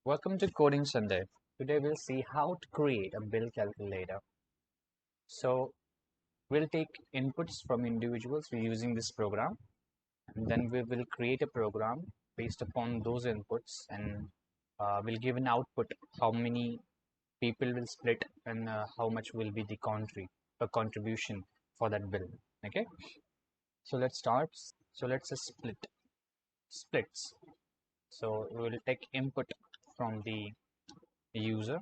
Welcome to Coding Sunday. Today we'll see how to create a bill calculator. So we'll take inputs from individuals using this program, and then we will create a program based upon those inputs, and we'll give an output how many people will split and how much will be the contribution for that bill. Okay, so let's start. So let's just splits. So we will take input from the user.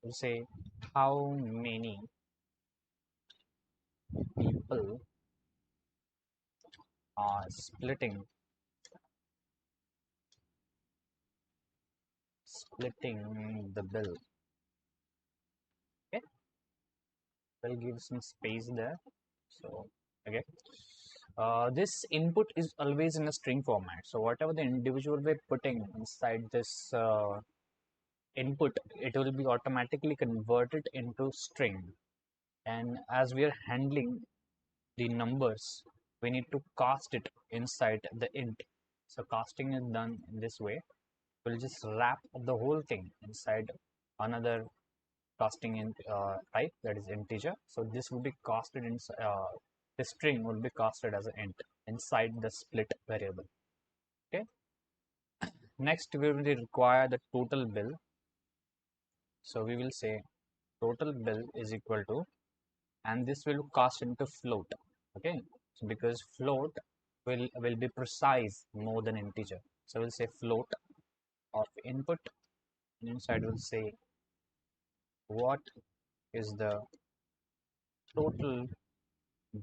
We'll say how many people are splitting the bill. Okay, we'll give some space there. So okay, this input is always in a string format. So whatever the individual we're putting inside this input, it will be automatically converted into string. And as we are handling the numbers, we need to cast it inside the int. So casting is done in this way. We'll just wrap the whole thing inside another casting in type, that is integer. So this will be casted in the string will be casted as an int inside the split variable. Okay, next we will require the total bill. So we will say total bill is equal to, and this will cast into float. Okay, so because float will be precise more than integer, so we'll say float of input, and inside we'll say what is the total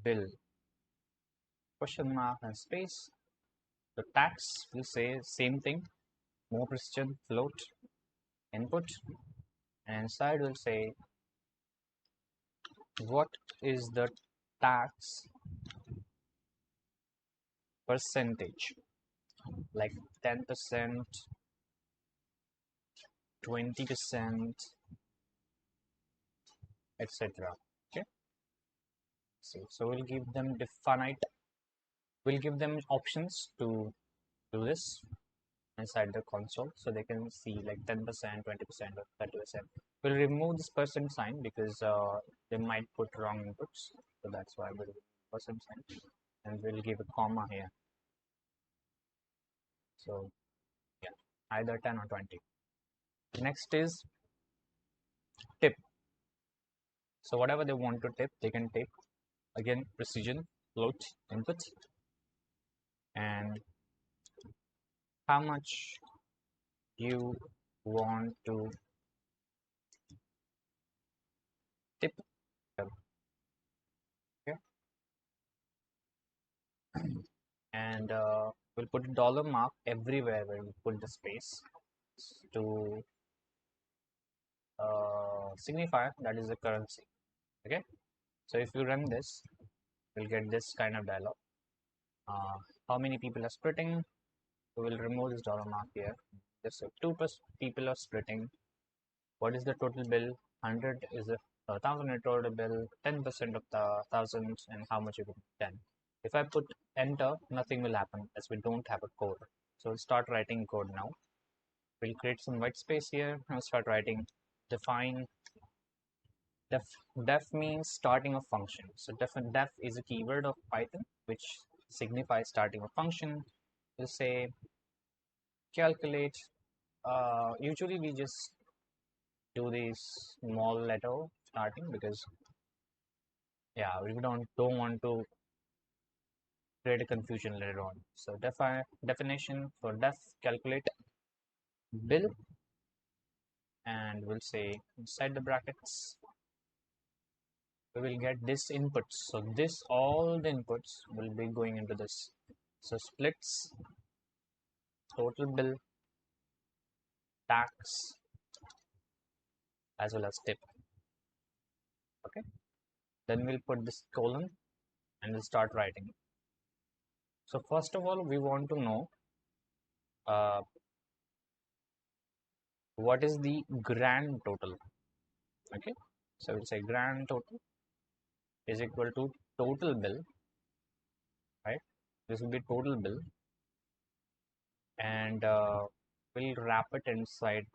bill, question mark and space. The tax will say same thing, more precision, float input, and inside will say what is the tax percentage, like 10%, 20%, etc. Okay, so we'll give them definite, we'll give them options to do this inside the console, so they can see like 10%, 20%, or 30%. We'll remove this percent sign because they might put wrong inputs, so that's why we'll remove percent sign, and we'll give a comma here. So yeah, either 10 or 20. Next is tip. So whatever they want to tip, they can tip. Again, precision, float, input, and how much you want to tip. Okay, and we'll put a dollar mark everywhere where we put the space to signify that is the currency. Okay, so if you run this, we'll get this kind of dialog. How many people are splitting? So we'll remove this dollar mark here. Just 2 people are splitting. What is the total bill? 100 is the 1000 total bill, 10% of the 1000, and how much you put 10. If I put enter, nothing will happen as we don't have a code. So we'll start writing code now. We'll create some white space here and start writing define. Def means starting a function. So def is a keyword of Python which signifies starting a function. We'll say calculate. Usually we just do this small letter starting because yeah, we don't want to create a confusion later on. So definition for def calculate bill, and we'll say inside the brackets we will get this inputs. So this all the inputs will be going into this. So splits, total bill, tax, as well as tip. Okay, then we'll put this colon and we'll start writing. So first of all, we want to know uh, what is the grand total. Okay, so we'll say grand total is equal to total bill, right? This will be total bill, and we'll wrap it inside.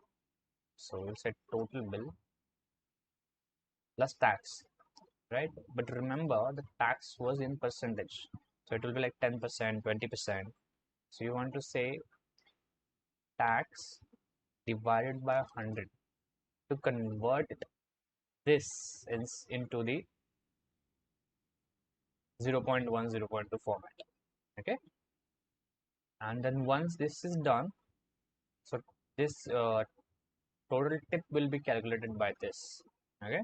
So we'll say total bill plus tax, right? But remember the tax was in percentage. So it will be like 10%, 20%. So you want to say tax divided by 100 to convert this into the 0.1, 0.2 format. Okay. And then once this is done, so this total tip will be calculated by this. Okay.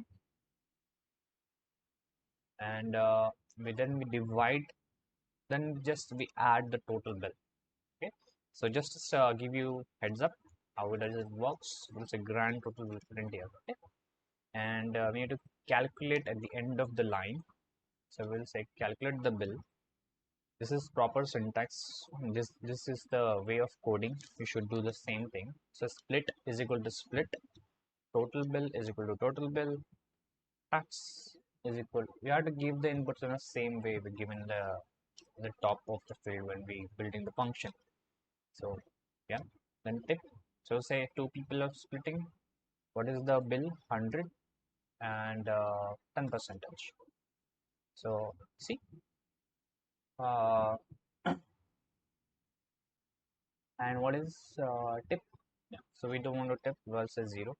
And then we divide, then just we add the total bill. Okay. So just give you heads up how does it works. It's a grand total will put in here. Okay. And we need to calculate at the end of the line. So we'll say calculate the bill. This is proper syntax. This is the way of coding. You should do the same thing. So split is equal to split. Total bill is equal to total bill. Tax is equal. We have to give the inputs in the same way we given the top of the field when we building the function. So yeah, then tip. So say two people are splitting. What is the bill? 100 and 10 percentage. So see, uh, and what is tip? Yeah. So we don't want to tip versus 0.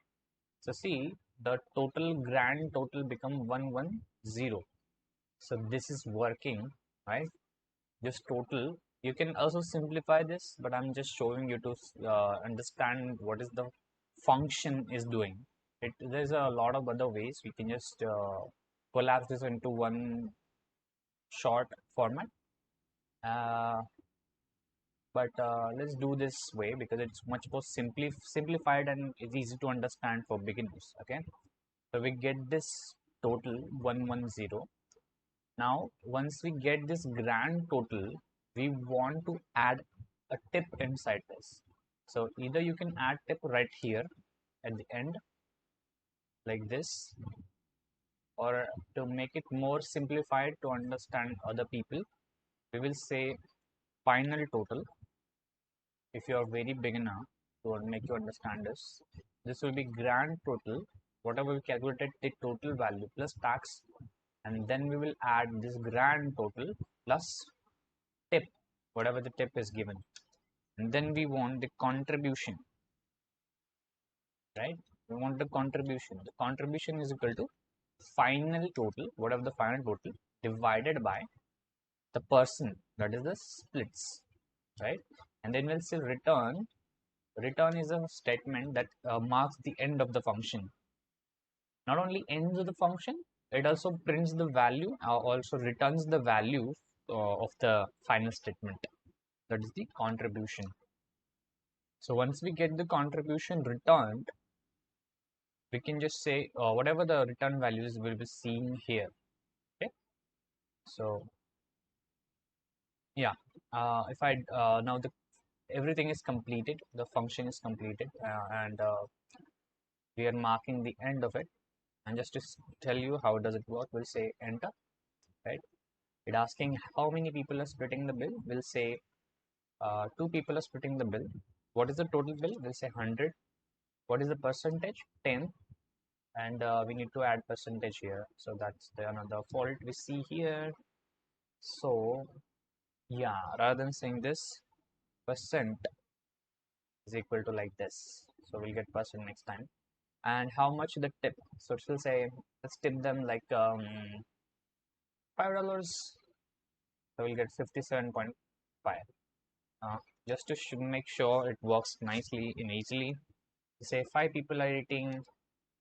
So see, the total grand total become 110. So this is working, right? This total. You can also simplify this, but I'm just showing you to understand what is the function is doing. There's a lot of other ways we can just collapse this into one short format. Uh, but let's do this way because it's much more simplified and it's easy to understand for beginners. Okay, so we get this total 110. Now once we get this grand total, we want to add a tip inside this. So either you can add tip right here at the end like this, or to make it more simplified to understand other people, we will say final total. If you are very beginner, to make you understand this will be grand total, whatever we calculated the total value plus tax, and then we will add this grand total plus tip, whatever the tip is given, and then we want the contribution, right? We want the contribution is equal to final total, whatever the final total, divided by the person, that is the splits, right? And then we'll say return. Return is a statement that marks the end of the function. Not only ends of the function, it also prints the value, also returns the value of the final statement. That is the contribution. So once we get the contribution returned, we can just say whatever the return values will be seen here. Okay. So yeah, if I now the everything is completed, the function is completed, and we are marking the end of it. And just to tell you how does it work, we'll say enter, right? It asking how many people are splitting the bill. We'll say two people are splitting the bill. What is the total bill? We'll say 100. What is the percentage? 10. And we need to add percentage here. So that's the another fault we see here. So yeah, rather than saying this, percent is equal to like this. So we'll get percent next time. And how much the tip? So it will say let's tip them like $5. So we'll get 57.5. Just to make sure it works nicely and easily. Say 5 people are eating,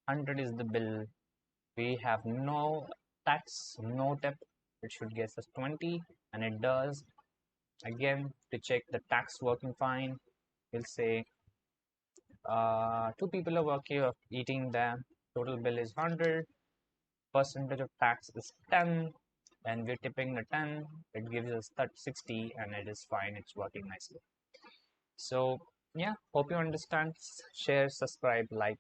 100 is the bill. We have no tax, no tip. It should get us 20, and it does. Again, to check the tax working fine, we'll say 2 people are working or eating them. Total bill is 100. Percentage of tax is 10, and we're tipping the 10. It gives us that 60, and it is fine. It's working nicely. So yeah, hope you understand. Share, subscribe, like.